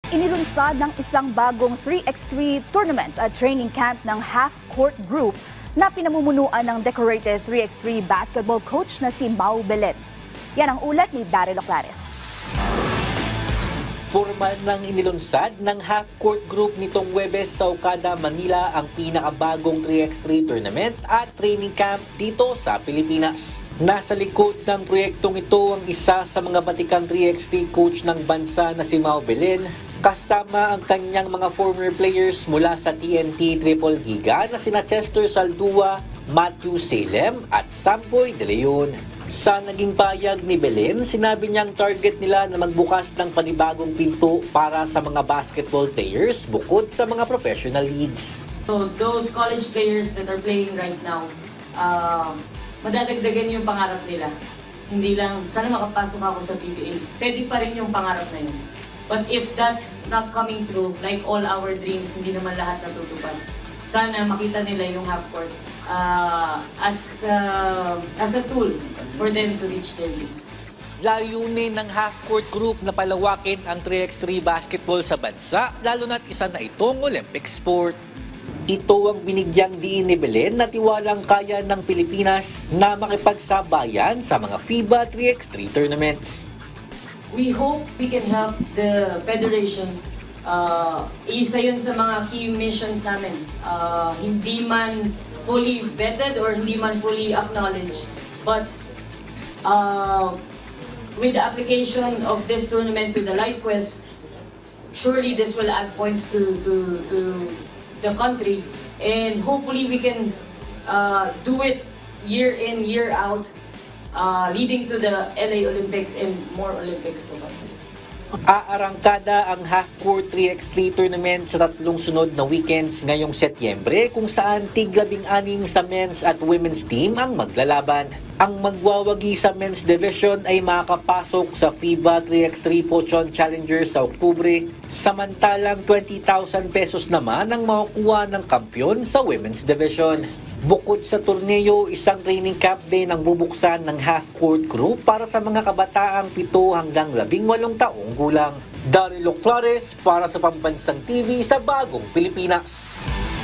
Inilunsad ng isang bagong 3x3 tournament at training camp ng half-court group na pinamumunuan ng decorated 3x3 basketball coach na si Mau Belen. Yan ang ulat ni Daryl Oclares. Formal nang inilunsad ng half-court group nitong Huwebes sa Okada, Manila ang pinakabagong 3x3 tournament at training camp dito sa Pilipinas. Nasa likod ng proyektong ito ang isa sa mga batikang 3x3 coach ng bansa na si Mau Belen, kasama ang kanyang mga former players mula sa TNT Triple Giga na sina Chester Saldua, Matthew Salem at Samboy De Leon. Sa naging payag ni Belen, sinabi niyang target nila na magbukas ng panibagong pinto para sa mga basketball players bukod sa mga professional leagues. So those college players that are playing right now, madadagdagan yung pangarap nila. Hindi lang, sana makapasok ako sa PBA. Pwede pa rin yung pangarap na yun. But if that's not coming true, like all our dreams, hindi naman lahat natutupad. Sana makita nila yung half-court as a tool for them to reach their dreams. Layunin ng half-court group na palawakin ang 3x3 basketball sa bansa, lalo na't isa na itong Olympic sport. Ito ang binigyang diin ni Belen na tiwalang kaya ng Pilipinas na makipagsabayan sa mga FIBA 3x3 tournaments. We hope we can help the federation. Isa yun sa mga key missions namin. Hindi man fully vetted or hindi man fully acknowledged, but with the application of this tournament to the LightQuest, surely this will add points to the country, and hopefully we can do it year in, year out, leading to the LA Olympics and more Olympics to come. Aarangkada ang half-court 3x3 tournament sa 3 sunod na weekends ngayong Setyembre kung saan tig-16 sa men's at women's team ang maglalaban. Ang magwawagi sa men's division ay makakapasok sa FIBA 3x3 Pochon Challenger sa Oktubre, samantalang 20,000 pesos naman ang makukuha ng kampyon sa women's division. Bukod sa torneo, isang training camp din ang bubuksan ng half-court group para sa mga kabataang 7 hanggang 18 taong gulang. Daryl Oclares para sa Pambansang TV sa Bagong Pilipinas.